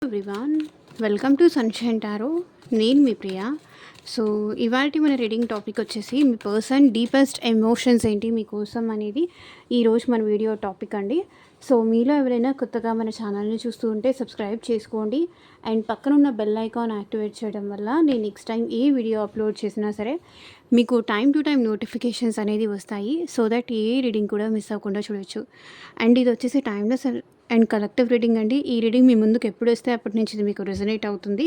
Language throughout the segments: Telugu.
Everyone, welcome to sunshine tarot. నేను మీ ప్రియా. సో ఇవాళ మన రీడింగ్ టాపిక్ వచ్చేసి మీ పర్సన్ డీపెస్ట్ ఎమోషన్స్ ఏంటి మీకోసం అనేది ఈరోజు మన వీడియో టాపిక్ అండి. సో మీలో ఎవరైనా కొత్తగా మన ఛానల్ని చూస్తూ ఉంటే సబ్స్క్రైబ్ చేసుకోండి అండ్ పక్కన ఉన్న బెల్ ఐకాన్ యాక్టివేట్ చేయడం వల్ల నేను నెక్స్ట్ టైం ఏ వీడియో అప్లోడ్ చేసినా సరే మీకు టైం టు టైం నోటిఫికేషన్స్ అనేది వస్తాయి. సో దట్ ఏ రీడింగ్ కూడా మిస్ అవ్వకుండా చూడొచ్చు. అండ్ ఇది వచ్చేసి టైమ్లెస్ అండ్ కలెక్టివ్ రీడింగ్ అండి. ఈ రీడింగ్ మీ ముందుకు ఎప్పుడు వస్తే అప్పటి నుంచి ఇది మీకు రెజనేట్ అవుతుంది.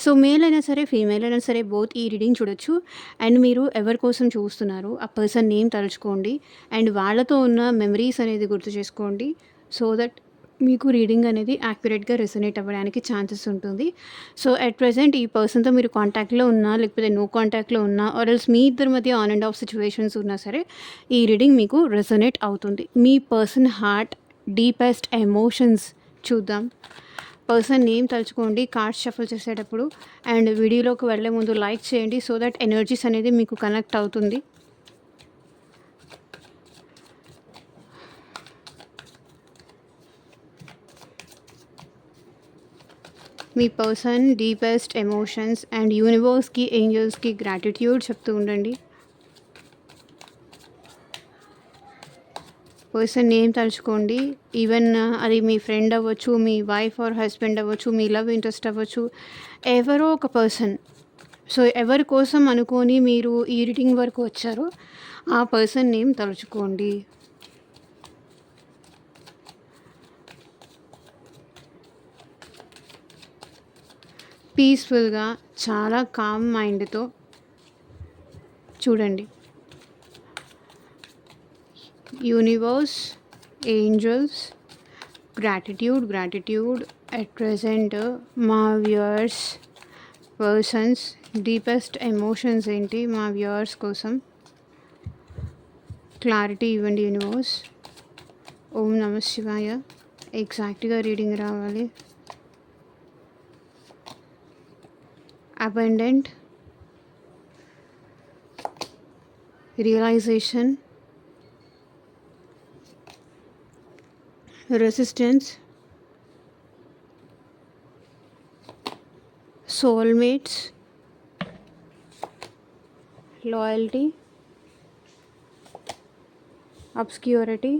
సో మేల్ అయినా సరే ఫీమేల్ అయినా సరే బోత్ ఈ రీడింగ్ చూడొచ్చు. అండ్ మీరు ఎవరి కోసం చూస్తున్నారు ఆ పర్సన్ నేమ్ తలుచుకోండి అండ్ వాళ్ళతో ఉన్న మెమరీస్ అనేది గుర్తు చేసుకోండి. సో దట్ మీకు రీడింగ్ అనేది యాక్యురేట్గా రెసనేట్ అవ్వడానికి ఛాన్సెస్ ఉంటుంది. సో అట్ ప్రెజెంట్ ఈ పర్సన్తో మీరు కాంటాక్ట్లో ఉన్నా లేకపోతే నో కాంటాక్ట్లో ఉన్నా ఆర్ ఎల్స్ మీ ఇద్దరి మధ్య ఆన్ అండ్ ఆఫ్ సిచ్యువేషన్స్ ఉన్నా సరే ఈ రీడింగ్ మీకు రెసనేట్ అవుతుంది. మీ పర్సన్ హార్ట్ డీపెస్ట్ ఎమోషన్స్ చూద్దాం. పర్సన్ నేమ్ తలుచుకోండి కార్డ్స్ షఫల్ చేసేటప్పుడు. అండ్ వీడియోలోకి వెళ్ళే ముందు లైక్ చేయండి సో దట్ ఎనర్జీస్ అనేది మీకు కనెక్ట్ అవుతుంది. మీ పర్సన్ డీపెస్ట్ ఎమోషన్స్ అండ్ యూనివర్స్కి ఏంజల్స్కి గ్రాటిట్యూడ్ చెప్తూ ఉండండి. పర్సన్ నేమ్ తలుచుకోండి. ఈవెన్ అది మీ ఫ్రెండ్ అవ్వచ్చు, మీ వైఫ్ ఆర్ హస్బెండ్ అవ్వచ్చు, మీ లవ్ ఇంట్రెస్ట్ అవ్వచ్చు, ఎవరో ఒక పర్సన్. సో ఎవరి కోసం అనుకొని మీరు ఈ రీడింగ్ వరకు వచ్చారో ఆ పర్సన్ నేమ్ తలుచుకోండి. పీస్ఫుల్గా చాలా కామ్ మైండ్తో చూడండి. Universe, angels, gratitude at present మా వ్యూవర్స్ పర్సన్స్ డీపెస్ట్ ఎమోషన్స్ ఏంటి మా వ్యూవర్స్ కోసం క్లారిటీ ఇవ్వండి యూనివర్స్. ఓం నమః శివాయ. ఎగ్జాక్ట్గా రీడింగ్ రావాలి. Abundant, realisation, resistance, soulmates, loyalty, obscurity,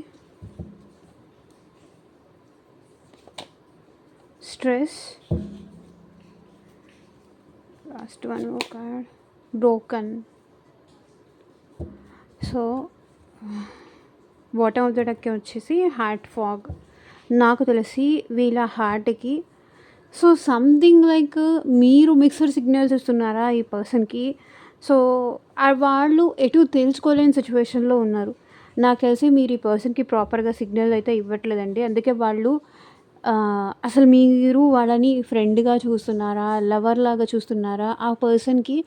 stress, last one more card, broken. So bottom of the deck వచ్చేసి హార్ట్ ఫాగ్. నాకు తెలిసి వీళ్ళ హార్ట్కి సో సంథింగ్ లైక్ మీరు మిక్స్డ్ సిగ్నల్స్ ఇస్తున్నారా ఈ పర్సన్కి. సో వాళ్ళు ఎటు తెలుసుకోలేని సిచ్యువేషన్లో ఉన్నారు. నాకు తెలిసి మీరు ఈ పర్సన్కి ప్రాపర్గా సిగ్నల్ అయితే ఇవ్వట్లేదండి. అందుకే వాళ్ళు అసలు మీరు వాళ్ళని ఫ్రెండ్గా చూస్తున్నారా, లవర్ లాగా చూస్తున్నారా, ఆ పర్సన్కి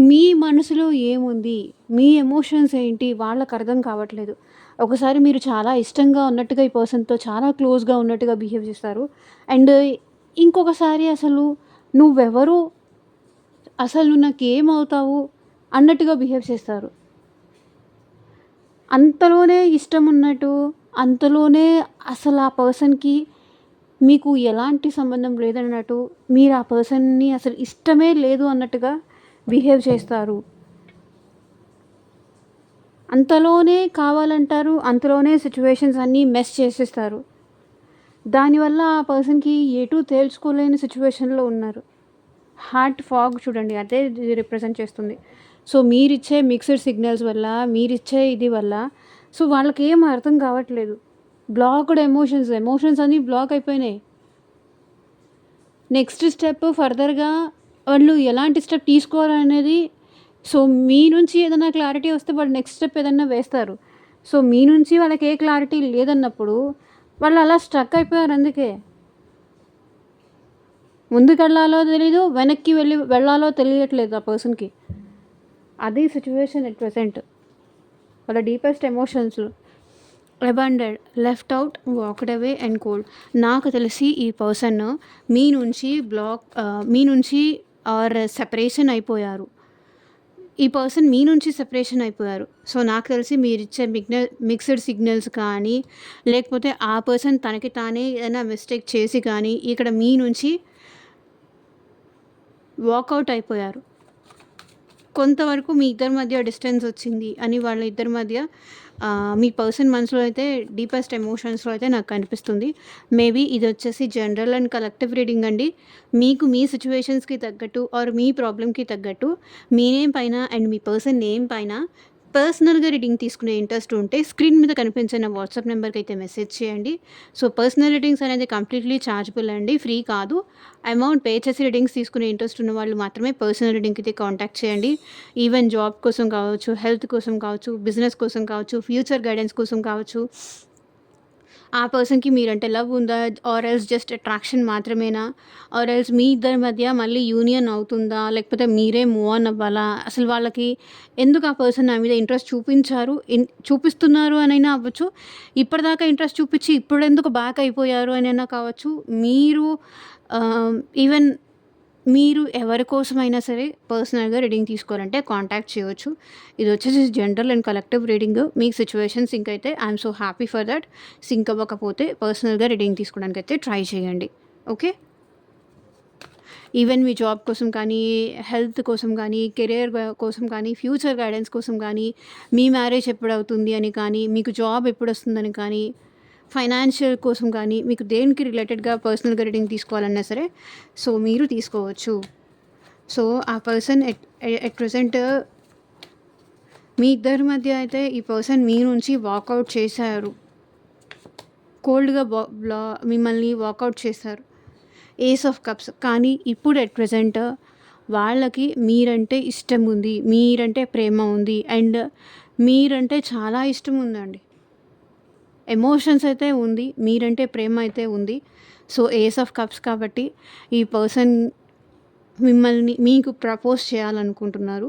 మీ మనసులో ఏముంది, మీ ఎమోషన్స్ ఏంటి వాళ్ళకు అర్థం కావట్లేదు. ఒకసారి మీరు చాలా ఇష్టంగా ఉన్నట్టుగా ఈ పర్సన్తో చాలా క్లోజ్గా ఉన్నట్టుగా బిహేవ్ చేస్తారు. అండ్ ఇంకొకసారి అసలు నువ్వెవరు, అసలు నువ్వు నాకేమవుతావు అన్నట్టుగా బిహేవ్ చేస్తారు. అంతలోనే ఇష్టం ఉన్నట్టు, అంతలోనే అసలు ఆ పర్సన్కి మీకు ఎలాంటి సంబంధం లేదన్నట్టు, మీరు ఆ పర్సన్ని అసలు ఇష్టమే లేదు అన్నట్టుగా బిహేవ్ చేస్తారు. అంతలోనే కావాలంటారు, అంతలోనే సిచ్యువేషన్స్ అన్నీ మెస్ చేసేస్తారు. దానివల్ల ఆ పర్సన్కి ఎటు తేల్చుకోలేని సిచ్యువేషన్లో ఉన్నారు. హార్ట్ ఫాగ్ చూడండి, అదే రిప్రజెంట్ చేస్తుంది. సో మీరిచ్చే మిక్స్డ్ సిగ్నల్స్ వల్ల, మీరిచ్చే ఇది వల్ల సో వాళ్ళకి ఏం అర్థం కావట్లేదు. బ్లాక్డ్ ఎమోషన్స్ అన్నీ బ్లాక్ అయిపోయినాయి. నెక్స్ట్ స్టెప్ ఫర్దర్గా వాళ్ళు ఎలాంటి స్టెప్ తీసుకోవాలనేది, సో మీ నుంచి ఏదైనా క్లారిటీ వస్తే వాళ్ళు నెక్స్ట్ స్టెప్ ఏదైనా వేస్తారు. సో మీ నుంచి వాళ్ళకి ఏ క్లారిటీ లేదన్నప్పుడు వాళ్ళు అలా స్ట్రక్ అయిపోయారు. అందుకే ముందుకు వెళ్ళాలో తెలీదు, వెనక్కి వెళ్ళాలో తెలియట్లేదు ఆ పర్సన్కి. అది సిచ్యువేషన్ ఎట్ ప్రెసెంట్. వాళ్ళ deepest emotions abandoned, left out, walked away and cold. నాకు తెలిసి ఈ పర్సన్ మీ నుంచి ఆర్ సెపరేషన్ అయిపోయారు. ఈ పర్సన్ మీ నుంచి సెపరేషన్ అయిపోయారు. సో, నాకు తెలిసి మీరిచ్చే మిక్స్డ్ సిగ్నల్స్ కానీ, లేకపోతే ఆ పర్సన్ తనకి తానే ఏదైనా మిస్టేక్ చేసి కానీ, ఇక్కడ మీ నుంచి వాకౌట్ అయిపోయారు. కొంతవరకు మీ ఇద్దరి మధ్య డిస్టెన్స్ వచ్చింది అని వాళ్ళ ఇద్దరి మధ్య మీ పర్సన్ మనసులో అయితే డీపెస్ట్ ఎమోషన్స్లో అయితే నాకు కనిపిస్తుంది. మేబీ ఇది వచ్చేసి జనరల్ అండ్ కలెక్టివ్ రీడింగ్ అండి. మీకు మీ సిచ్యువేషన్స్కి తగ్గట్టు ఆర్ మీ ప్రాబ్లమ్కి తగ్గట్టు మీ నేమ్ పైన అండ్ మీ పర్సన్ నేమ్ పైన పర్సనల్గా రీడింగ్ తీసుకునే ఇంట్రెస్ట్ ఉంటే స్క్రీన్ మీద కనిపించిన వాట్సాప్ నెంబర్కి అయితే మెసేజ్ చేయండి. సో పర్సనల్ రీడింగ్స్ అనేది కంప్లీట్లీ ఛార్జబుల్ అండి, ఫ్రీ కాదు. అమౌంట్ పే చేసి రీడింగ్స్ తీసుకునే ఇంట్రెస్ట్ ఉన్న వాళ్ళు మాత్రమే పర్సనల్ రీడింగ్కి అయితే కాంటాక్ట్ చేయండి. ఈవెన్ జాబ్ కోసం కావచ్చు, హెల్త్ కోసం కావచ్చు, బిజినెస్ కోసం కావచ్చు, ఫ్యూచర్ గైడెన్స్ కోసం కావచ్చు, ఆ పర్సన్కి మీరంటే లవ్ ఉందా, ఆర్ ఎల్స్ జస్ట్ అట్రాక్షన్ మాత్రమేనా, ఆర్ ఎల్స్ మీ ఇద్దరి మధ్య మళ్ళీ యూనియన్ అవుతుందా, లేకపోతే మీరే మూవ్ ఆన్ అవ్వాలా, అసలు వాళ్ళకి ఎందుకు ఆ పర్సన్ నా మీద ఇంట్రెస్ట్ చూపిస్తున్నారు అనైనా అవ్వచ్చు, ఇప్పటిదాకా ఇంట్రెస్ట్ చూపించి ఇప్పుడు ఎందుకు బ్యాక్ అయిపోయారు అనైనా కావచ్చు. మీరు ఈవెన్ మీరు ఎవరి కోసమైనా సరే పర్సనల్గా రీడింగ్ తీసుకోవాలంటే కాంటాక్ట్ చేయవచ్చు. ఇది వచ్చేసి జనరల్ అండ్ కలెక్టివ్ రీడింగ్. మీకు సిచ్యువేషన్ సింక్ అయితే I'm so happy for that. Sync అవ్వకపోతే పర్సనల్గా రీడింగ్ తీసుకోవడానికి అయితే ట్రై చేయండి. ఓకే, ఈవెన్ మీ జాబ్ కోసం కానీ, హెల్త్ కోసం కానీ, కెరియర్ కోసం కానీ, ఫ్యూచర్ గైడెన్స్ కోసం కానీ, మీ మ్యారేజ్ ఎప్పుడు అవుతుంది అని కానీ, మీకు జాబ్ ఎప్పుడు వస్తుందని కానీ, ఫైనాన్షియల్ కోసం కానీ, మీకు దేనికి రిలేటెడ్గా పర్సనల్గా రీడింగ్ తీసుకోవాలన్నా సరే సో మీరు తీసుకోవచ్చు. సో ఆ పర్సన్ ఎట్ ప్రెజెంట్ మీ ఇద్దరి మధ్య అయితే ఈ పర్సన్ మీ నుంచి వాకౌట్ చేశారు, కోల్డ్గా మిమ్మల్ని వాకౌట్ చేశారు, ఏస్ ఆఫ్ కప్స్. కానీ ఇప్పుడు ఎట్ ప్రెజెంట్ వాళ్ళకి మీరంటే ఇష్టం ఉంది, మీరంటే ప్రేమ ఉంది, అండ్ మీరంటే చాలా ఇష్టం ఉందండి. ఎమోషన్స్ అయితే ఉంది, మీరంటే ప్రేమ అయితే ఉంది. సో ఏస్ ఆఫ్ కప్స్ కాబట్టి ఈ పర్సన్ మీకు ప్రపోజ్ చేయాలనుకుంటున్నారు,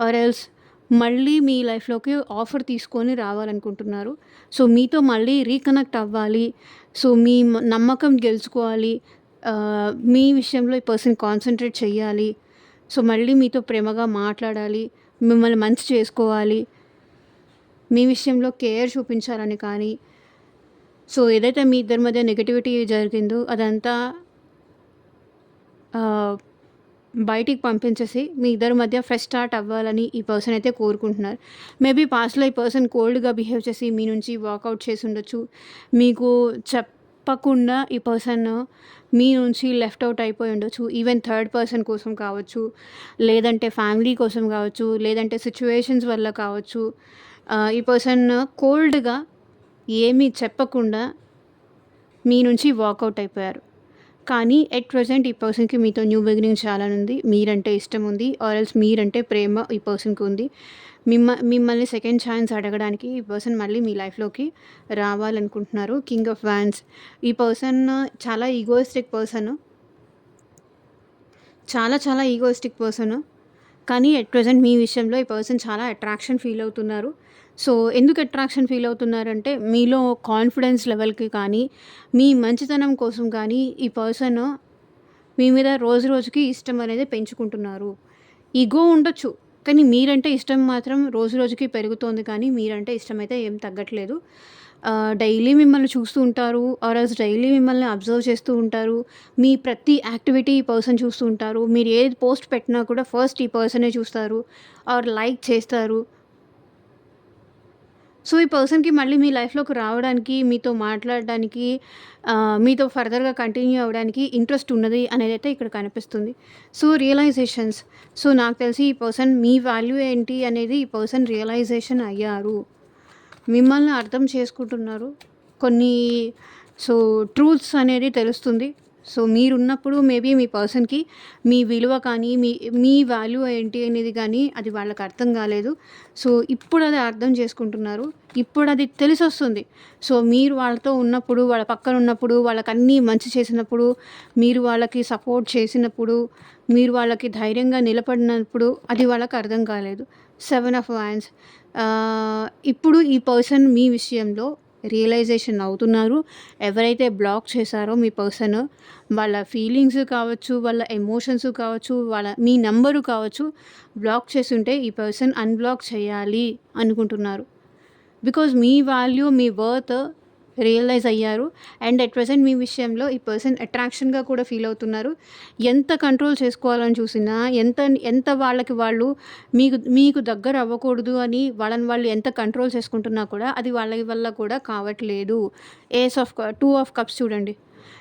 ఆర్ ఎల్స్ మళ్ళీ మీ లైఫ్లోకి ఆఫర్ తీసుకొని రావాలనుకుంటున్నారు. సో మీతో మళ్ళీ రీకనెక్ట్ అవ్వాలి, సో మీ నమ్మకం గెలుచుకోవాలి, మీ విషయంలో ఈ పర్సన్ కాన్సన్ట్రేట్ చేయాలి, సో మళ్ళీ మీతో ప్రేమగా మాట్లాడాలి, మిమ్మల్ని మంచి చేసుకోవాలి, మీ విషయంలో కేర్ చూపించాలని కానీ, సో ఏదైతే మీ ఇద్దరి మధ్య నెగటివిటీ జరిగిందో అదంతా బయటికి పంపించేసి మీ ఇద్దరి మధ్య ఫ్రెష్ స్టార్ట్ అవ్వాలని ఈ పర్సన్ అయితే కోరుకుంటున్నారు. మేబీ పాస్ట్లో ఈ పర్సన్ కోల్డ్గా బిహేవ్ చేసి మీ నుంచి వాకౌట్ చేసి ఉండొచ్చు. మీకు చెప్పకుండా ఈ పర్సన్ మీ నుంచి లెఫ్ట్ అవుట్ అయిపోయి ఉండొచ్చు. ఈవెన్ థర్డ్ పర్సన్ కోసం కావచ్చు, లేదంటే ఫ్యామిలీ కోసం కావచ్చు, లేదంటే సిచ్యువేషన్స్ వల్ల కావచ్చు. ఈ పర్సన్ కోల్డ్గా ఏమీ చెప్పకుండా మీ నుంచి వాకౌట్ అయిపోయారు. కానీ ఎట్ ప్రెజెంట్ ఈ పర్సన్కి మీతో న్యూ బిగినింగ్ చేయాలని ఉంది, మీరంటే ఇష్టం ఉంది, ఆర్ ఎల్స్ మీరంటే ప్రేమ ఈ పర్సన్కి ఉంది. మిమ్మల్ని సెకండ్ ఛాన్స్ అడగడానికి ఈ పర్సన్ మళ్ళీ మీ లైఫ్లోకి రావాలనుకుంటున్నారు. King of wands. ఈ పర్సన్ చాలా ఈగోయిస్టిక్ పర్సన్, చాలా ఈగోయిస్టిక్ పర్సన్. కానీ ఎట్ ప్రెజెంట్ మీ విషయంలో ఈ పర్సన్ చాలా అట్రాక్షన్ ఫీల్ అవుతున్నారు. సో ఎందుకు అట్రాక్షన్ ఫీల్ అవుతున్నారంటే మీలో కాన్ఫిడెన్స్ లెవెల్కి కానీ, మీ మంచితనం కోసం కానీ ఈ పర్సన్ మీ మీద రోజు రోజుకి ఇష్టం అనేది పెంచుకుంటున్నారు. ఈగో ఉండొచ్చు, కానీ మీరంటే ఇష్టం మాత్రం రోజు రోజుకి పెరుగుతోంది, కానీ మీరంటే ఇష్టం అయితే ఏం తగ్గట్లేదు. డైలీ మిమ్మల్ని చూస్తూ ఉంటారు, ఆర్ఎల్స్ డైలీ మిమ్మల్ని అబ్జర్వ్ చేస్తూ ఉంటారు. మీ ప్రతి యాక్టివిటీ ఈ పర్సన్ చూస్తూ ఉంటారు. మీరు ఏది పోస్ట్ పెట్టినా కూడా ఫస్ట్ ఈ పర్సనే చూస్తారు ఆర్ లైక్ చేస్తారు. సో ఈ పర్సన్కి మళ్ళీ మీ లైఫ్లోకి రావడానికి, మీతో మాట్లాడడానికి, మీతో ఫర్దర్గా కంటిన్యూ అవ్వడానికి ఇంట్రెస్ట్ ఉన్నది అనేది అయితే ఇక్కడ కనిపిస్తుంది. So realisations. సో నాకు తెలిసి ఈ పర్సన్ మీ వాల్యూ ఏంటి అనేది ఈ పర్సన్ రియలైజేషన్ అయ్యారు, మిమ్మల్ని అర్థం చేసుకుంటున్నారు. కొన్ని ట్రూత్స్ అనేది తెలుస్తుంది. సో మీరున్నప్పుడు మేబీ మీ పర్సన్కి మీ విలువ కానీ, మీ వాల్యూ ఏంటి అనేది కానీ అది వాళ్ళకి అర్థం కాలేదు. సో ఇప్పుడు అది అర్థం చేసుకుంటున్నారు, ఇప్పుడు అది తెలిసొస్తుంది. సో మీరు వాళ్ళతో ఉన్నప్పుడు, వాళ్ళ పక్కన ఉన్నప్పుడు, వాళ్ళకి అన్నీ మంచి చేసినప్పుడు, మీరు వాళ్ళకి సపోర్ట్ చేసినప్పుడు, మీరు వాళ్ళకి ధైర్యంగా నిలబడినప్పుడు అది వాళ్ళకి అర్థం కాలేదు. 7 ఆఫ్ వాండ్స్. ఇప్పుడు ఈ పర్సన్ మీ విషయంలో రియలైజేషన్ అవుతున్నారు. ఎవరైతే బ్లాక్ చేశారో మీ పర్సన్, వాళ్ళ ఫీలింగ్స్ కావచ్చు, వాళ్ళ ఎమోషన్స్ కావచ్చు, మీ నంబరు కావచ్చు, బ్లాక్ చేసుంటే ఈ పర్సన్ అన్‌బ్లాక్ చేయాలి అనుకుంటున్నారు. బికాజ్ మీ వాల్యూ, మీ వర్త్ రియలైజ్ అయ్యారు. అండ్ అట్ ప్రెజెంట్ మీ విషయంలో ఈ పర్సన్ అట్రాక్షన్‌గా కూడా ఫీల్ అవుతున్నారు. ఎంత కంట్రోల్ చేసుకోవాలని చూసినా, ఎంత ఎంత వాళ్ళకి వాళ్ళు మీకు దగ్గర అవ్వకూడదు అని వాళ్ళని వాళ్ళు ఎంత కంట్రోల్ చేసుకుంటున్నా కూడా అది వాళ్ళ వల్ల కూడా కావట్లేదు. టూ ఆఫ్ కప్స్ చూడండి.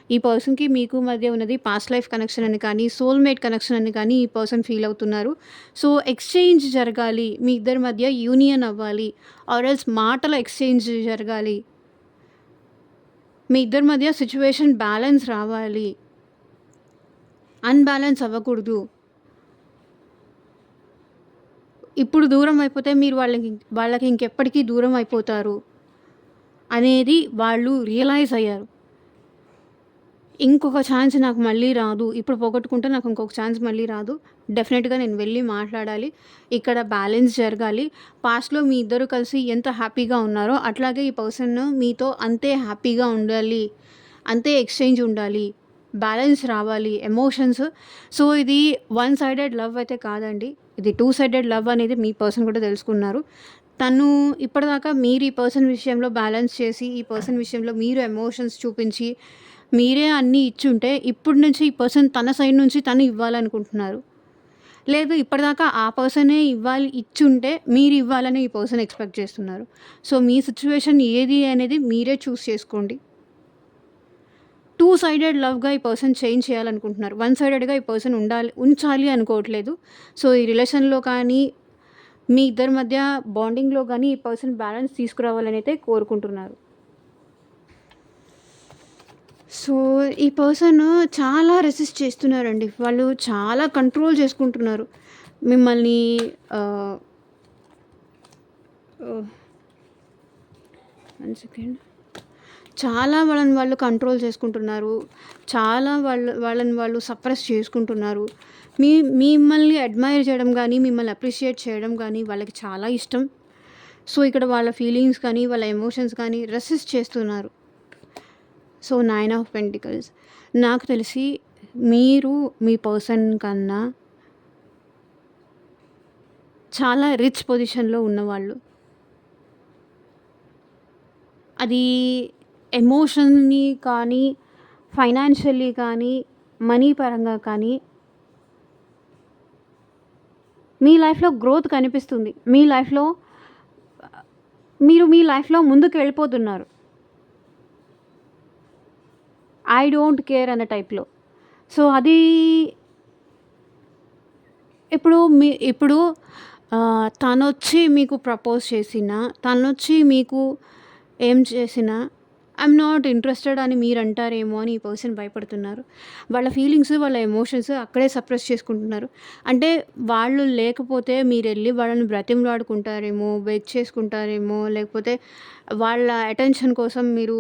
ఈ పర్సన్‌కి మీకు మధ్య ఉన్నది పాస్ట్ లైఫ్ కనెక్షన్ అని కానీ, సోల్‌మేట్ కనెక్షన్ అని కానీ ఈ పర్సన్ ఫీల్ అవుతున్నారు. సో, ఎక్స్‌చేంజ్ జరగాలి. మీ ఇద్దరి మధ్య యూనియన్ అవ్వాలి. ఆర్ ఎల్స్ మాటల ఎక్స్‌చేంజ్ జరగాలి. మీ ఇద్దరి మధ్య సిట్యుయేషన్ బ్యాలెన్స్ రావాలి. అన్‌బ్యాలెన్స్ అవ్వకూడదు. ఇప్పుడు దూరం అయిపోతే మీరు వాళ్ళకి ఇంకెప్పటికీ దూరం అయిపోతారు అనేది వాళ్ళు రియలైజ్ అయ్యారు. ఇంకొక ఛాన్స్ నాకు మళ్ళీ రాదు. ఇప్పుడు పోగొట్టుకుంటే నాకు ఇంకొక ఛాన్స్ మళ్ళీ రాదు. డెఫినెట్‌గా నేను వెళ్ళి మాట్లాడాలి. ఇక్కడ బ్యాలెన్స్ జరగాలి. పాస్ట్‌లో మీ ఇద్దరు కలిసి ఎంత హ్యాపీగా ఉన్నారో అట్లాగే ఈ పర్సన్ మీతో అంతే హ్యాపీగా ఉండాలి. అంతే ఎక్స్‌చేంజ్ ఉండాలి. బ్యాలెన్స్ రావాలి ఎమోషన్స్. సో, ఇది వన్ సైడెడ్ లవ్ అయితే కాదండి. ఇది టూ సైడెడ్ లవ్ అనేది మీ పర్సన్ కూడా తెలుసుకున్నారు. తను ఇప్పటిదాకా మీరు ఈ పర్సన్ విషయంలో బ్యాలెన్స్ చేసి, ఈ పర్సన్ విషయంలో మీరు ఎమోషన్స్ చూపించి, మీరే అన్నీ ఇచ్చుంటే, ఇప్పటి నుంచి ఈ పర్సన్ తన సైడ్ నుంచి తను ఇవ్వాలనుకుంటున్నారు. లేదు ఇప్పటిదాకా ఆ పర్సనే ఇచ్చుంటే మీరు ఇవ్వాలని ఈ పర్సన్ ఎక్స్‌పెక్ట్ చేస్తున్నారు. సో, మీ సిట్యుయేషన్ ఏది అనేది మీరే చూస్ చేసుకోండి. టూ సైడెడ్ లవ్‌గా ఈ పర్సన్ చేంజ్ చేయాలనుకుంటున్నారు. వన్ సైడెడ్‌గా ఈ పర్సన్ ఉంచాలి అనుకోవట్లేదు. సో, ఈ రిలేషన్‌లో కానీ, మీ ఇద్దరి మధ్య బాండింగ్‌లో కానీ ఈ పర్సన్ బ్యాలెన్స్ తీసుకురావాలని అయితే కోరుకుంటున్నారు. సో, ఈ పర్సన్ చాలా రెసిస్ట్ చేస్తున్నారండి. వాళ్ళు చాలా కంట్రోల్ చేసుకుంటున్నారు. మిమ్మల్ని ఆహ్, ఓహ్! 1 సెకండ్. చాలా వాళ్ళని వాళ్ళు కంట్రోల్ చేసుకుంటున్నారు. చాలా వాళ్ళని వాళ్ళు సప్రెస్ చేసుకుంటున్నారు. మిమ్మల్ని అడ్మైర్ చేయడం గానీ, మిమ్మల్ని అప్రిషియేట్ చేయడం గానీ వాళ్ళకి చాలా ఇష్టం. సో, ఇక్కడ వాళ్ళ ఫీలింగ్స్ కానీ, వాళ్ళ ఎమోషన్స్ కానీ రెసిస్ట్ చేస్తున్నారు. So, 9 of pentacles. నాకు తెలిసి మీరు మీ పర్సన్ కన్నా చాలా రిచ్ పొజిషన్‌లో ఉన్నవాళ్ళు. అది ఎమోషన్‌ని కానీ, ఫైనాన్షియల్లీ కానీ, మనీ పరంగా కానీ మీ లైఫ్‌లో గ్రోత్ కనిపిస్తుంది. మీరు మీ లైఫ్‌లో ముందుకు వెళ్ళిపోతున్నారు. ఐ డోంట్ కేర్ అనే టైప్‌లో. సో, అది ఇప్పుడు తనొచ్చి మీకు ప్రపోజ్ చేసినా, తనొచ్చి మీకు ఏం చేసినా ఐయామ్ నాట్ ఇంట్రెస్టెడ్ అని మీరంటారేమో అని ఈ పర్సన్ భయపడుతున్నారు. వాళ్ళ ఫీలింగ్స్, వాళ్ళ ఎమోషన్స్ అక్కడే సప్రెస్ చేసుకుంటున్నారు. అంటే వాళ్ళు లేకపోతే మీరెళ్ళి వాళ్ళని బ్రతిమలాడుకుంటారేమో, బెగ్ చేసుకుంటారేమో, లేకపోతే వాళ్ళ అటెన్షన్ కోసం మీరు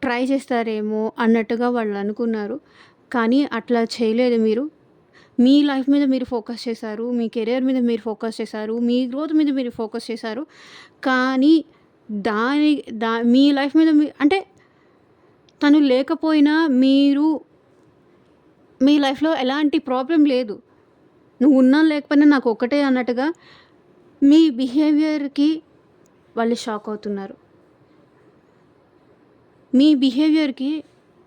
ట్రై చేస్తారేమో అన్నట్టుగా వాళ్ళు అనుకున్నారు. కానీ అట్లా చేయలేదు మీరు. మీ లైఫ్ మీద మీరు ఫోకస్ చేశారు. మీ కెరియర్ మీద మీరు ఫోకస్ చేశారు. మీ గ్రోత్ మీద మీరు ఫోకస్ చేశారు. కానీ మీ లైఫ్ మీద అంటే తను లేకపోయినా మీ లైఫ్‌లో ఎలాంటి ప్రాబ్లమ్ లేదు. నువ్వున్నా లేకపోయినా నాకు ఒక్కటే అన్నట్టుగా మీ బిహేవియర్‌కి వాళ్ళు షాక్ అవుతున్నారు. మీ బిహేవియర్‌కి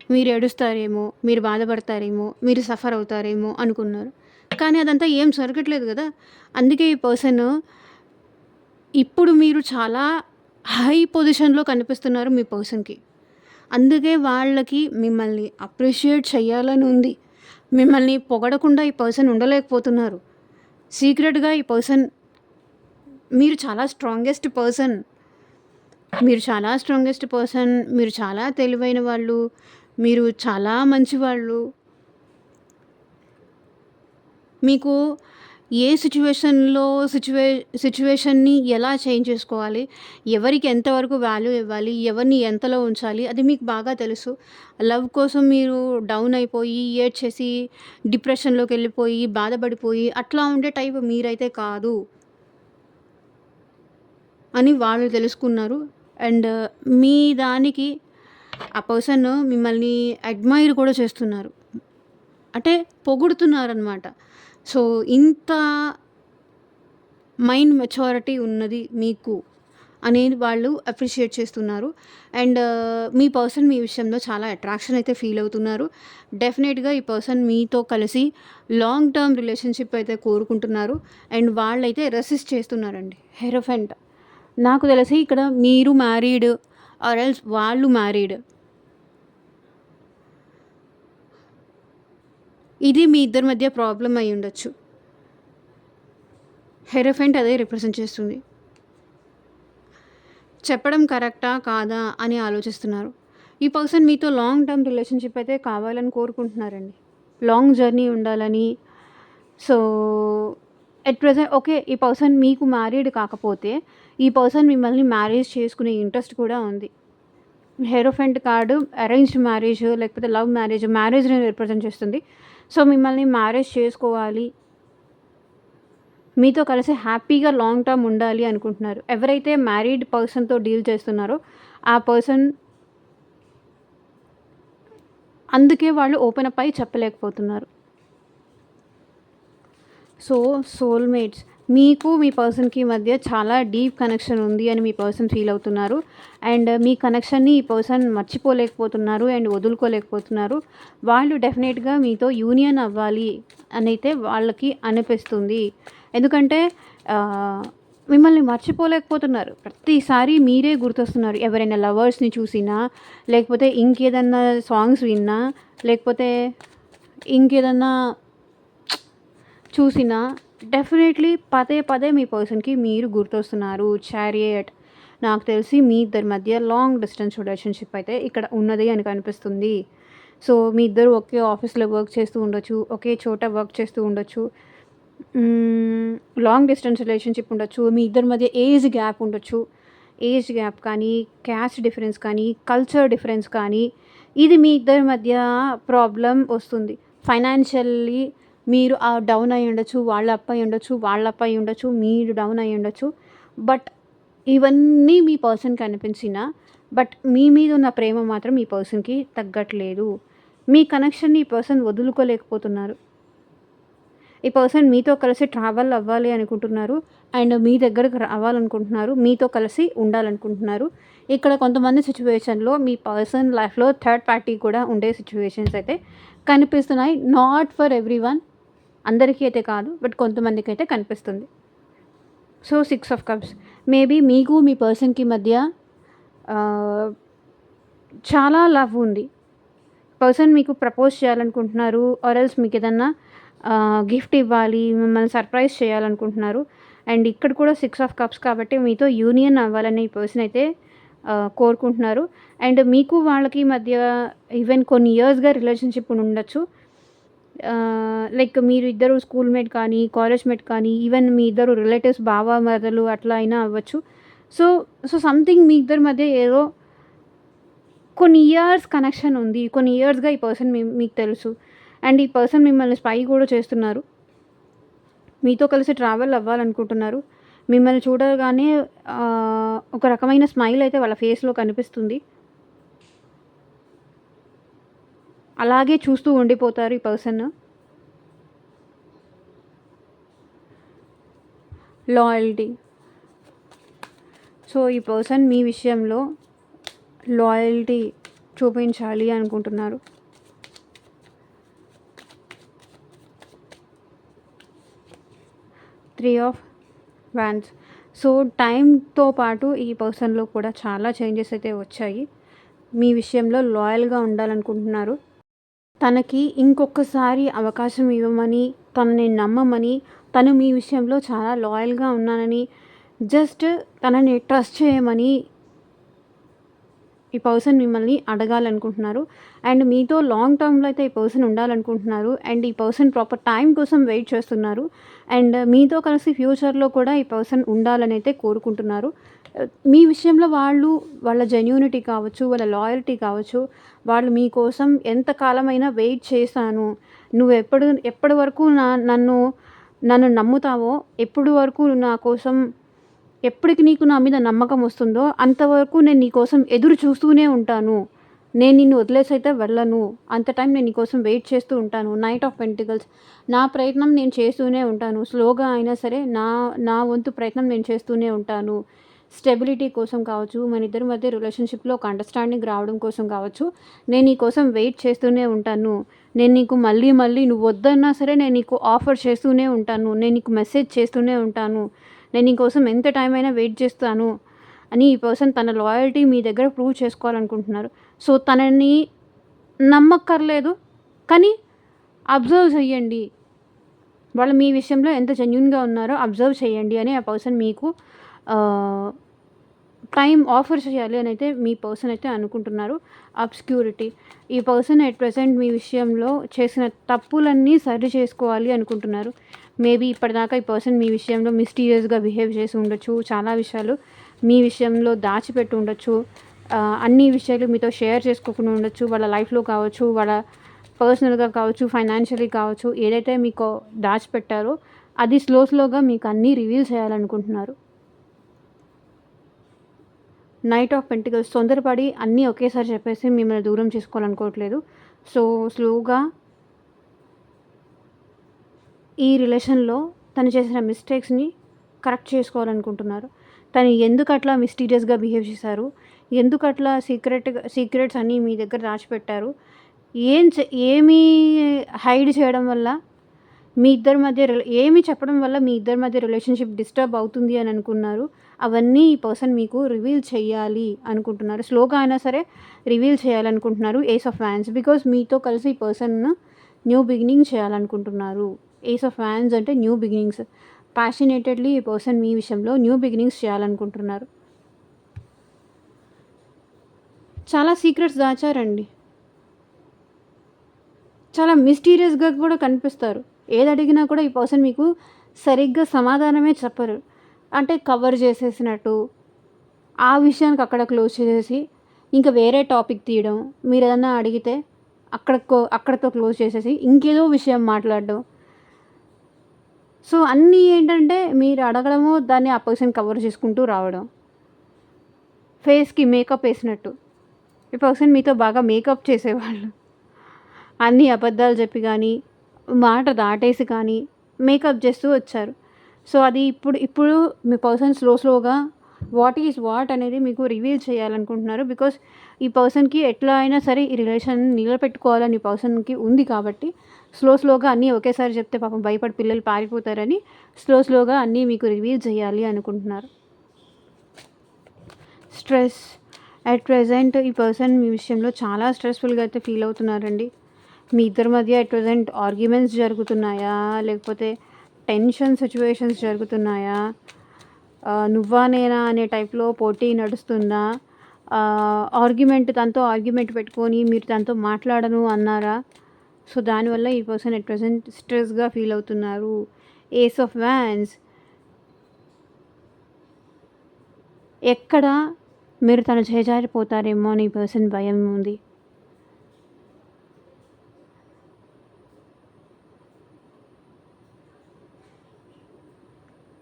మీరు ఏడుస్తారేమో, మీరు బాధపడతారేమో, మీరు సఫర్ అవుతారేమో అనుకున్నారు. కానీ అదంతా ఏం జరగట్లేదు గదా! అందుకే ఈ పర్సన్ ఇప్పుడు మీరు చాలా హై పొజిషన్‌లో కనిపిస్తున్నారు మీ పర్సన్‌కి. అందుకే వాళ్ళకి మిమ్మల్ని అప్రిషియేట్ చేయాలని ఉంది. మిమ్మల్ని పొగడకుండా ఈ పర్సన్ ఉండలేకపోతున్నారు. సీక్రెట్‌గా ఈ పర్సన్ మీరు చాలా స్ట్రాంగెస్ట్ పర్సన్. మీరు చాలా తెలివైన వాళ్ళు. మీరు చాలా మంచివాళ్ళు. మీకు ఏ సిట్యుయేషన్‌ని ఎలా చేంజ్ చేసుకోవాలి, ఎవరికి ఎంతవరకు వాల్యూ ఇవ్వాలి, ఎవరిని ఎంతలో ఉంచాలి అది మీకు బాగా తెలుసు. లవ్ కోసం మీరు డౌన్ అయిపోయి, ఏడ్చేసి, డిప్రెషన్‌లోకెళ్ళిపోయి, బాధపడిపోయి అట్లా ఉండే టైప్ మీరైతే కాదు అని వాళ్ళు తెలుసుకున్నారు. అండ్ మీ దానికి ఆ పర్సన్ మిమ్మల్ని అడ్మైర్ కూడా చేస్తున్నారు, అంటే పొగుడుతున్నారనమాట. సో ఇంత మైండ్ మెచ్యూరిటీ ఉన్నది మీకు అనేది వాళ్ళు అప్రిషియేట్ చేస్తున్నారు. అండ్ మీ పర్సన్ మీ విషయంలో చాలా అట్రాక్షన్ అయితే ఫీల్ అవుతున్నారు. డెఫినెట్గా ఈ పర్సన్ మీతో కలిసి లాంగ్ టర్మ్ రిలేషన్షిప్ అయితే కోరుకుంటున్నారు. అండ్ వాళ్ళైతే రెసిస్ట్ చేస్తున్నారండి. హెరోఫెంట్ నాకు తెలిసి ఇక్కడ మీరు మ్యారీడ్ ఆర్ ఎల్స్ వాళ్ళు మ్యారీడ్, ఇది మీ ఇద్దరి మధ్య ప్రాబ్లం అయి ఉండొచ్చు. హెరోఫెంట్ అదే రిప్రజెంట్ చేస్తుంది. చెప్పడం కరెక్టా కాదా అని ఆలోచిస్తున్నారు. ఈ పర్సన్ మీతో లాంగ్ టర్మ్ రిలేషన్షిప్ అయితే కావాలని కోరుకుంటున్నారండి, లాంగ్ జర్నీ ఉండాలని. సో ఎట్ ప్రెజెంట్ ఓకే, ఈ పర్సన్ మీకు మ్యారీడ్ కాకపోతే ఈ పర్సన్ మిమ్మల్ని మ్యారేజ్ చేసుకునే ఇంట్రెస్ట్ కూడా ఉంది. హెరోఫెంట్ కార్డు అరేంజ్డ్ మ్యారేజ్ లేకపోతే లవ్ మ్యారేజ్ని రిప్రజెంట్ చేస్తుంది. సో మిమ్మల్ని మ్యారేజ్ చేసుకోవాలి, మీతో కలిసి హ్యాపీగా లాంగ్ టర్మ్ ఉండాలి అనుకుంటున్నారు. ఎవరైతే మ్యారీడ్ పర్సన్తో డీల్ చేస్తున్నారో ఆ పర్సన్ అందుకే వాళ్ళు ఓపెన్ అప్ అయి చెప్పలేకపోతున్నారు. సో సోల్మేట్స్, మీకు మీ పర్సన్కి మధ్య చాలా డీప్ కనెక్షన్ ఉంది అని మీ పర్సన్ ఫీల్ అవుతున్నారు. అండ్ మీ కనెక్షన్ని ఈ పర్సన్ మర్చిపోలేకపోతున్నారు అండ్ వదులుకోలేకపోతున్నారు. వాళ్ళు డెఫినెట్గా మీతో యూనియన్ అవ్వాలి అని అయితే వాళ్ళకి అనిపిస్తుంది. ఎందుకంటే మిమ్మల్ని మర్చిపోలేకపోతున్నారు. ప్రతిసారి మీరే గుర్తొస్తున్నారు. ఎవరైనా లవర్స్ని చూసినా, లేకపోతే ఇంకేదన్నా సాంగ్స్ విన్నా, లేకపోతే ఇంకేదన్నా చూసినా డెఫినెట్లీ పదే పదే మీ పర్సన్కి మీరు గుర్తొస్తున్నారు. చారియట్, నాకు తెలిసి మీ ఇద్దరి మధ్య లాంగ్ డిస్టెన్స్ రిలేషన్షిప్ అయితే ఇక్కడ ఉన్నది అని కనిపిస్తుంది. సో మీ ఇద్దరు ఒకే ఆఫీస్లో వర్క్ చేస్తూ ఉండొచ్చు, ఒకే చోట వర్క్ చేస్తూ ఉండొచ్చు, లాంగ్ డిస్టెన్స్ రిలేషన్షిప్ ఉండొచ్చు. మీ ఇద్దరి మధ్య ఏజ్ గ్యాప్ ఉండొచ్చు. ఏజ్ గ్యాప్ కానీ, క్యాస్ట్ డిఫరెన్స్ కానీ, కల్చర్ డిఫరెన్స్ కానీ, ఇది మీ ఇద్దరి మధ్య ప్రాబ్లం వస్తుంది. ఫైనాన్షియల్లీ మీరు డౌన్ అయి ఉండొచ్చు, వాళ్ళ అప్ అయి ఉండొచ్చు, వాళ్ళ అప్ అయి ఉండొచ్చు, మీరు డౌన్ అయి ఉండొచ్చు. బట్ ఇవన్నీ మీ పర్సన్కి అనిపించినా బట్ మీ మీద ఉన్న ప్రేమ మాత్రం ఈ పర్సన్కి తగ్గట్లేదు. మీ కనెక్షన్ని ఈ పర్సన్ వదులుకోలేకపోతున్నారు. ఈ పర్సన్ మీతో కలిసి ట్రావెల్ అవ్వాలి అనుకుంటున్నారు అండ్ మీ దగ్గరకు రావాలనుకుంటున్నారు, మీతో కలిసి ఉండాలనుకుంటున్నారు. ఇక్కడ కొంతమంది సిచ్యువేషన్లో మీ పర్సన్ లైఫ్లో థర్డ్ పార్టీ కూడా ఉండే సిచ్యువేషన్స్ అయితే కనిపిస్తున్నాయి. నాట్ ఫర్ ఎవ్రీ వన్, అందరికీ అయితే కాదు, బట్ కొంతమందికి అయితే కనిపిస్తుంది. సో 6 ఆఫ్ కప్స్, మేబీ మీకు మీ పర్సన్కి మధ్య చాలా లవ్ ఉంది. పర్సన్ మీకు ప్రపోజ్ చేయాలనుకుంటున్నారు ఆర్ ఎల్స్ మీకు ఏదన్నా గిఫ్ట్ ఇవ్వాలి, మిమ్మల్ని సర్ప్రైజ్ చేయాలనుకుంటున్నారు. అండ్ ఇక్కడ కూడా 6 ఆఫ్ కప్స్ కాబట్టి మీతో యూనియన్ అవ్వాలని ఈ పర్సన్ అయితే కోరుకుంటున్నారు. అండ్ మీకు వాళ్ళకి మధ్య ఈవెన్ కొన్ని ఇయర్స్గా రిలేషన్షిప్ ఉండొచ్చు. లైక్ మీరు ఇద్దరు స్కూల్ మేట్ కానీ, కాలేజ్ మేట్ కానీ, ఈవెన్ మీ ఇద్దరు రిలేటివ్స్, బావ మరదలు అట్లా అయినా అవ్వచ్చు. సో సో సంథింగ్ మీ ఇద్దరి మధ్య ఏదో కొన్ని ఇయర్స్ కనెక్షన్ ఉంది. కొన్ని ఇయర్స్గా ఈ పర్సన్ మీకు తెలుసు. అండ్ ఈ పర్సన్ మిమ్మల్ని స్పై కూడా చేస్తున్నారు. మీతో కలిసి ట్రావెల్ అవ్వాలనుకుంటున్నారు. మిమ్మల్ని చూడగానే ఒక రకమైన స్మైల్ అయితే వాళ్ళ ఫేస్లో కనిపిస్తుంది. అలాగే చూస్తూ ఉండిపోతారు ఈ పర్సన్. లాయల్టీ, సో ఈ పర్సన్ మీ విషయంలో లాయల్టీ చూపించాలి అనుకుంటున్నారు. త్రీ ఆఫ్ వ్యాండ్స్, సో టైంతో పాటు ఈ పర్సన్లో కూడా చాలా చేంజెస్ అయితే వచ్చాయి. మీ విషయంలో లాయల్గా ఉండాలనుకుంటున్నారు. తనకి ఇంకొకసారి అవకాశం ఇవ్వమని, తనని నమ్మమని, తను మీ విషయంలో చాలా లాయల్గా ఉన్నానని, జస్ట్ తనని ట్రస్ట్ చేయమని ఈ పర్సన్ మిమ్మల్ని అడగాలనుకుంటున్నారు. అండ్ మీతో లాంగ్ టర్మ్లో అయితే ఈ పర్సన్ ఉండాలనుకుంటున్నారు. అండ్ ఈ పర్సన్ ప్రాపర్ టైం కోసం వెయిట్ చేస్తున్నారు. అండ్ మీతో కలిసి ఫ్యూచర్లో కూడా ఈ పర్సన్ ఉండాలని అయితే కోరుకుంటున్నారు. మీ విషయంలో వాళ్ళ జెన్యూనిటీ కావచ్చు, వాళ్ళ లాయల్టీ కావచ్చు, వాళ్ళు మీకోసం ఎంతకాలమైనా వెయిట్ చేశాను, నువ్వు ఎప్పటి వరకు నన్ను నమ్ముతావో, ఎప్పటి వరకు నా కోసం ఎప్పటికి నీకు నా మీద నమ్మకం వస్తుందో అంతవరకు నేను నీ కోసం ఎదురు చూస్తూనే ఉంటాను. నేను నిన్ను వదిలేసి అయితే వెళ్ళను. అంత టైం నేను నీ కోసం వెయిట్ చేస్తూ ఉంటాను. Knight of pentacles. నా ప్రయత్నం నేను చేస్తూనే ఉంటాను. స్లోగా అయినా సరే నా నా వంతు ప్రయత్నం నేను చేస్తూనే ఉంటాను. స్టెబిలిటీ కోసం కావచ్చు, మన ఇద్దరి మధ్య రిలేషన్‌షిప్‌లో ఒక అండర్‌స్టాండింగ్ రావడం కోసం కావచ్చు, నేను నీ కోసం వెయిట్ చేస్తూనే ఉంటాను. నేను నీకు మళ్ళీ మళ్ళీ నువ్వు వద్దన్నా సరే నేను నీకు ఆఫర్ చేస్తూనే ఉంటాను. నేను నీకు మెసేజ్ చేస్తూనే ఉంటాను. నేను నీ కోసం ఎంత టైం అయినా వెయిట్ చేస్తాను అని ఈ పర్సన్ తన లాయల్టీ మీ దగ్గర ప్రూవ్ చేసుకోవాలనుకుంటున్నారు. సో, తనని నమ్మక్కర్లేదు. కానీ అబ్జర్వ్ చెయ్యండి. వాళ్ళు మీ విషయంలో ఎంత జెన్యూన్‌గా ఉన్నారో అబ్జర్వ్ చేయండి అని ఆ పర్సన్ మీకు ఆహ్, టైం ఆఫర్ చేయాలి అని అయితే మీ పర్సన్ అయితే అనుకుంటున్నారు. అబ్స్క్యూరిటీ. ఈ పర్సన్ ఎట్ ప్రెజెంట్ మీ విషయంలో చేసిన తప్పులన్నీ సరి చేసుకోవాలి అనుకుంటున్నారు. మేబీ ఇప్పటిదాకా ఈ పర్సన్ మీ విషయంలో మిస్టీరియస్‌గా బిహేవ్ చేసి ఉండొచ్చు. చాలా విషయాలు మీ విషయంలో దాచిపెట్టి ఉండొచ్చు. అన్ని విషయాలు మీతో షేర్ చేసుకోకుండా ఉండొచ్చు. వాళ్ళ లైఫ్‌లో కావచ్చు, వాళ్ళ పర్సనల్‌గా కావచ్చు, ఫైనాన్షియల్లీ కావచ్చు, ఏదైతే మీకు దాచిపెట్టారో అది స్లోగా మీకు అన్నీ రివీల్ చేయాలనుకుంటున్నారు. Knight of pentacles. తొందరపడి అన్నీ ఒకేసారి చెప్పేసి మిమ్మల్ని దూరం చేసుకోవాలనుకోవట్లేదు. సో, స్లోగా ఈ రిలేషన్‌లో తను చేసిన మిస్టేక్స్‌ని కరెక్ట్ చేసుకోవాలనుకుంటున్నారు. తను ఎందుకట్లా మిస్టీరియస్‌గా బిహేవ్ చేశారు? ఎందుకట్లా సీక్రెట్స్ అన్నీ మీ దగ్గర దాచిపెట్టారు? ఏమి హైడ్ చేయడం వల్ల మీ ఇద్దరి మధ్య ఏమి చెప్పడం వల్ల మీ ఇద్దరి మధ్య రిలేషన్‌షిప్ డిస్టర్బ్ అవుతుంది అని అనుకున్నారు? అవన్నీ ఈ పర్సన్ మీకు రివీల్ చెయ్యాలి అనుకుంటున్నారు. స్లోగా అయినా సరే రివీల్ చేయాలనుకుంటున్నారు. ఏస్ ఆఫ్ వ్యాండ్స్. బికాజ్ మీతో కలిసి ఈ పర్సన్ న్యూ బిగినింగ్ చేయాలనుకుంటున్నారు. ఏస్ ఆఫ్ వ్యాండ్స్ అంటే న్యూ బిగినింగ్స్. ప్యాషనేటెడ్‌లీ ఈ పర్సన్ మీ విషయంలో న్యూ బిగినింగ్స్ చేయాలనుకుంటున్నారు. చాలా సీక్రెట్స్ దాచారండి. చాలా మిస్టీరియస్‌గా కూడా కనిపిస్తారు. ఏదడిగినా కూడా ఈ పర్సన్ మీకు సరిగ్గా సమాధానమే చెప్పరు. అంటే కవర్ చేసేసినట్టు, ఆ విషయానికి అక్కడ క్లోజ్ చేసేసి, ఇంక వేరే టాపిక్ తీయడం. మీరేదన్నా అడిగితే అక్కడితో క్లోజ్ చేసేసి, ఇంకేదో విషయం మాట్లాడడం. సో, అన్నీ ఏంటంటే మీరు అడగడము, దాన్ని ఆ పర్సన్ కవర్ చేసుకుంటూ రావడం. ఫేస్‌కి మేకప్ ఏసినట్టు. ఈ పర్సన్ మీతో బాగా మేకప్ చేసేవాళ్ళు. అన్నీ అబద్ధాలు చెప్పి గానీ, మాట దాటేసి కానీ, మేకప్ చేస్తూ వచ్చారు. సో, అది ఇప్పుడు మీ పర్సన్ స్లోగా వాట్ ఈజ్ వాట్ అనేది మీకు రివీల్ చేయాలనుకుంటున్నారు. బికాజ్ ఈ పర్సన్‌కి ఎట్లా అయినా సరే ఈ రిలేషన్ నిలబెట్టుకోవాలని ఈ పర్సన్‌కి ఉంది కాబట్టి, స్లోగా అన్నీ ఒకేసారి చెప్తే పాపం భయపడి పిల్లలు పారిపోతారని స్లోగా అన్నీ మీకు రివీల్ చేయాలి అనుకుంటున్నారు. స్ట్రెస్. అట్ ప్రెజెంట్ ఈ పర్సన్ మీ విషయంలో చాలా స్ట్రెస్‌ఫుల్‌గా అయితే ఫీల్ అవుతున్నారండి. మీ ఇద్దరి మధ్య అట్ ప్రెజెంట్ ఆర్గ్యుమెంట్స్ జరుగుతున్నాయా? లేకపోతే టెన్షన్ సిట్యుయేషన్స్ జరుగుతున్నాయా? నువ్వా నేనా అనే టైప్‌లో పోటీ నడుస్తుందా? తనతో ఆర్గ్యుమెంట్ పెట్టుకొని మీరు తనతో మాట్లాడను అన్నారా? సో, దానివల్ల ఈ పర్సన్ అట్ ప్రెజెంట్ స్ట్రెస్‌గా ఫీల్ అవుతున్నారు. Ace of wands. ఎక్కడ మీరు తను చేజారిపోతారేమో అని ఈ పర్సన్ భయం ఉంది.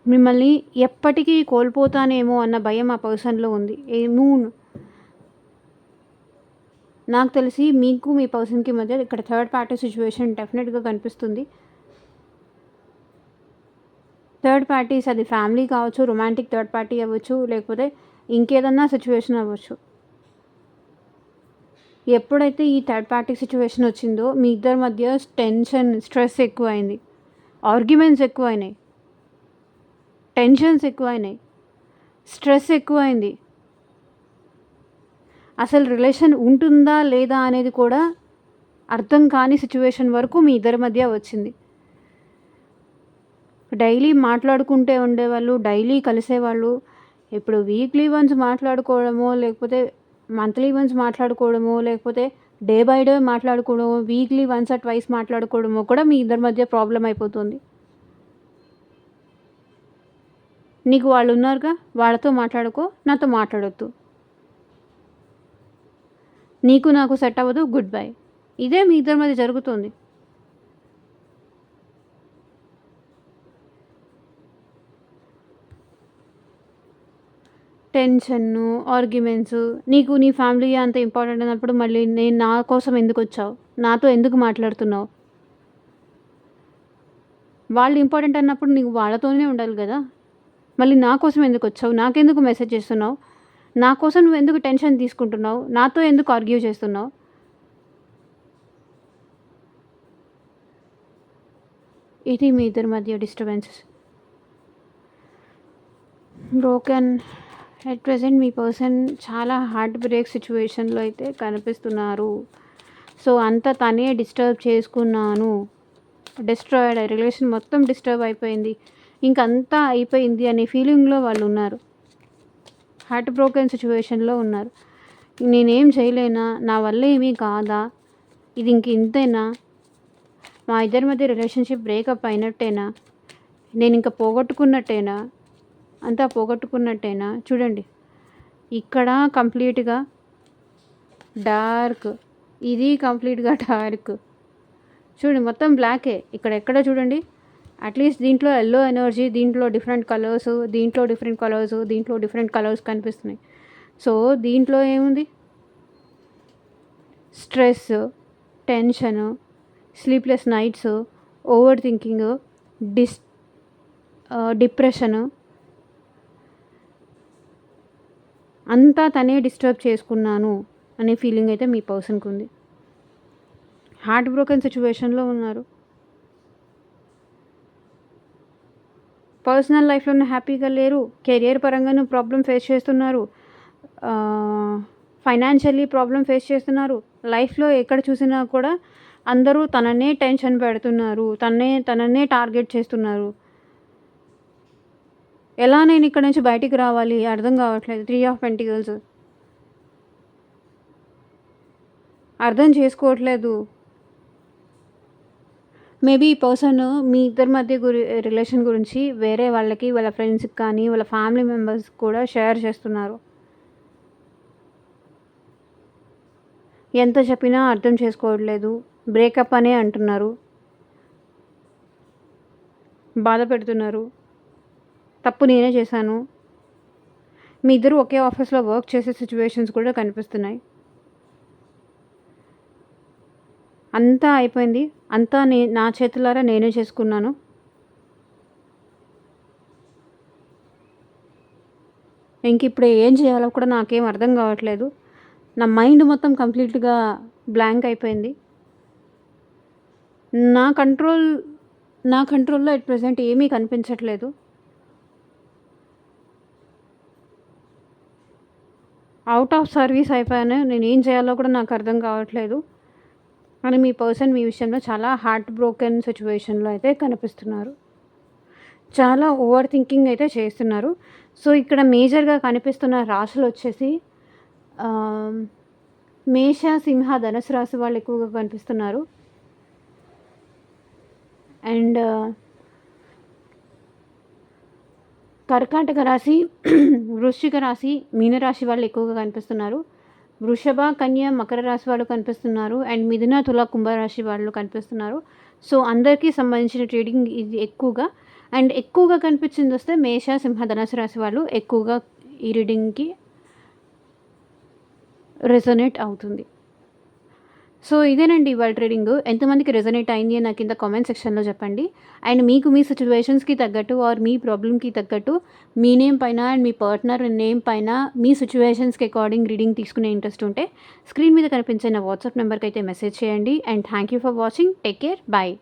మిమ్మల్ని ఎప్పటికీ కోల్పోతానేమో అన్న భయం ఆ పర్సన్‌లో ఉంది. మూన్. నాకు తెలిసి మీకు మీ పర్సన్‌కి మధ్య ఇక్కడ థర్డ్ పార్టీ సిట్యుయేషన్ డెఫినెట్‌గా కనిపిస్తుంది. థర్డ్ పార్టీస్ అది ఫ్యామిలీ కావచ్చు, రొమాంటిక్ థర్డ్ పార్టీ అవ్వచ్చు, లేకపోతే ఇంకేదన్నా సిట్యుయేషన్ అవ్వచ్చు. ఎప్పుడైతే ఈ థర్డ్ పార్టీ సిట్యుయేషన్ వచ్చిందో మీ ఇద్దరి మధ్య టెన్షన్, స్ట్రెస్ ఎక్కువైంది. ఆర్గ్యుమెంట్స్ ఎక్కువైనాయి. టెన్షన్స్ ఎక్కువైనాయి. స్ట్రెస్ ఎక్కువైంది. అసలు రిలేషన్ ఉంటుందా లేదా అనేది కూడా అర్థం కాని సిట్యుయేషన్ వరకు మీ ఇద్దరి మధ్య వచ్చింది. డైలీ మాట్లాడుకుంటే ఉండేవాళ్ళు, డైలీ కలిసేవాళ్ళు. ఇప్పుడు వీక్లీ వన్స్ మాట్లాడుకోవడమో, లేకపోతే మంత్లీ వన్స్ మాట్లాడుకోవడమో, లేకపోతే డే బై డే మాట్లాడుకోవడమో, వీక్లీ వన్స్ ఆర్ ట్వైస్ మాట్లాడుకోవడమో కూడా మీ ఇద్దరి మధ్య ప్రాబ్లమ్ అయిపోతుంది. నీకు వాళ్ళు ఉన్నారుగా, వాళ్ళతో మాట్లాడుకో, నాతో మాట్లాడొద్దు. నీకు నాకు సెట్ అవ్వదు, గుడ్ బై. ఇదే మీ ఇద్దరి మధ్య జరుగుతుంది. టెన్షన్ను, ఆర్గ్యుమెంట్స్, నీకు నీ ఫ్యామిలీ అంత ఇంపార్టెంట్ అన్నప్పుడు మళ్ళీ నా కోసం ఎందుకొచ్చావు? నాతో ఎందుకు మాట్లాడుతున్నావు? వాళ్ళు ఇంపార్టెంట్ అన్నప్పుడు నీవు వాళ్ళతోనే ఉండాలి గదా! మళ్ళీ నా కోసం ఎందుకొచ్చావు? నాకెందుకు మెసేజ్ చేస్తున్నావు? నా కోసం నువ్వెందుకు టెన్షన్ తీసుకుంటున్నావు? నాతో ఎందుకు ఆర్గ్యూ చేస్తున్నావు? ఇది మీ ఇద్దరి మధ్య disturbances. Broken at present me person చాలా హార్ట్ బ్రేక్ సిచ్యువేషన్లో అయితే కనిపిస్తున్నారు. సో అంతా తనే డిస్టర్బ్ చేసుకున్నాను, డిస్ట్రాయిడ్, రిలేషన్ మొత్తం డిస్టర్బ్ అయిపోయింది, ఇంకంతా అయిపోయింది అనే ఫీలింగ్లో వాళ్ళు ఉన్నారు. హార్ట్ బ్రోకెన్ సిచ్యువేషన్లో ఉన్నారు. నేనేం చేయలేనా? నా వల్ల ఏమీ కాదా? ఇది ఇంక ఇంతేనా? మా ఇద్దరి మధ్య రిలేషన్షిప్ బ్రేకప్ అయినట్టేనా? నేను ఇంకా పోగొట్టుకున్నట్టేనా? అంతా పోగొట్టుకున్నట్టేనా? చూడండి, ఇక్కడ కంప్లీట్గా డార్క్, ఇది కంప్లీట్గా డార్క్. చూడండి మొత్తం బ్లాకే. ఇక్కడ చూడండి, అట్లీస్ట్ దీంట్లో ఎల్లో ఎనర్జీ, దీంట్లో డిఫరెంట్ కలర్స్, దీంట్లో డిఫరెంట్ కలర్స్, దీంట్లో డిఫరెంట్ కలర్స్ కనిపిస్తున్నాయి. సో దీంట్లో ఏముంది? Stress, tension, sleepless nights, over thinking, depression, అంతా తనే డిస్టర్బ్ చేసుకున్నాను అనే ఫీలింగ్ అయితే మీ పర్సన్కి ఉంది. హార్ట్ బ్రోకెన్ సిచ్యువేషన్లో ఉన్నారు. పర్సనల్ లైఫ్లోనే హ్యాపీగా లేరు, కెరియర్ పరంగాను ప్రాబ్లం ఫేస్ చేస్తున్నారు, ఫైనాన్షియల్లీ ప్రాబ్లం ఫేస్ చేస్తున్నారు. లైఫ్లో ఎక్కడ చూసినా కూడా అందరూ తననే టెన్షన్ పెడుతున్నారు, తననే టార్గెట్ చేస్తున్నారు. ఎలా నేను ఇక్కడ నుంచి బయటికి రావాలి అర్థం కావట్లేదు. 3 ఆఫ్ పెంటికల్స్ అర్థం చేసుకోవట్లేదు. మేబీ ఈ పర్సన్ మీ ఇద్దరి మధ్య రిలేషన్ గురించి వేరే వాళ్ళకి, వాళ్ళ ఫ్రెండ్స్కి కానీ వాళ్ళ ఫ్యామిలీ మెంబర్స్ కూడా షేర్ చేస్తున్నారు. ఎంత చెప్పినా అర్థం చేసుకోవట్లేదు, బ్రేకప్ అనే అంటున్నారు, బాధ పెడుతున్నారు, తప్పు నేనే చేశాను. మీ ఇద్దరు ఒకే ఆఫీస్లో వర్క్ చేసే సిచ్యువేషన్స్ కూడా కనిపిస్తున్నాయి. అంతా అయిపోయింది, అంతా నా చేతులారా నేనే చేసుకున్నాను. ఇంక ఇప్పుడు ఏం చేయాలో కూడా నాకేం అర్థం కావట్లేదు. నా మైండ్ మొత్తం కంప్లీట్గా బ్లాంక్ అయిపోయింది. నా కంట్రోల్లో ఎట్ ప్రెజెంట్ ఏమీ కనిపించట్లేదు. అవుట్ ఆఫ్ సర్వీస్ అయిపోయాను, నేను ఏం చేయాలో కూడా నాకు అర్థం కావట్లేదు అని మీ పర్సన్ మీ విషయంలో చాలా హార్ట్ బ్రోకెన్ సిచ్యువేషన్లో అయితే కనిపిస్తున్నారు. చాలా ఓవర్ థింకింగ్ అయితే చేస్తున్నారు. సో ఇక్కడ మేజర్గా కనిపిస్తున్న రాశులు వచ్చేసి మేష, సింహ, ధనుసు రాశి వాళ్ళు ఎక్కువగా కనిపిస్తున్నారు. అండ్ కర్కాటక రాశి, వృశ్చిక రాశి, మీనరాశి వాళ్ళు ఎక్కువగా కనిపిస్తున్నారు. వృషభ, కన్య, మకర రాశి వాళ్ళు కనిపిస్తున్నారు. అండ్ మిథున, తుల, కుంభరాశి వాళ్ళు కనిపిస్తున్నారు. సో అందరికీ సంబంధించిన ట్రేడింగ్ ఇది ఎక్కువగా. అండ్ ఎక్కువగా కనిపించింది వస్తే మేష, సింహ, ధనుసు రాశి వాళ్ళు ఎక్కువగా ఈ రీడింగ్కి రెజొనేట్ అవుతుంది. సో ఇదేనండి ఇవాళ ట్రేడింగ్. ఎంతమందికి రెజొనేట్ అయింది అని నాకు కింద కామెంట్ సెక్షన్లో చెప్పండి. అండ్ మీకు మీ సిచ్యువేషన్స్కి తగ్గట్టు ఆర్ మీ ప్రాబ్లమ్కి తగ్గట్టు మీ నేమ్ పైన అండ్ మీ పార్ట్నర్ నేమ్ పైన మీ సిచ్యువేషన్స్కి అకార్డింగ్ రీడింగ్ తీసుకునే ఇంట్రెస్ట్ ఉంటే స్క్రీన్ మీద కనిపించే నా వాట్సాప్ నెంబర్కి అయితే మెసేజ్ చేయండి. And thank you for watching. Take care. Bye.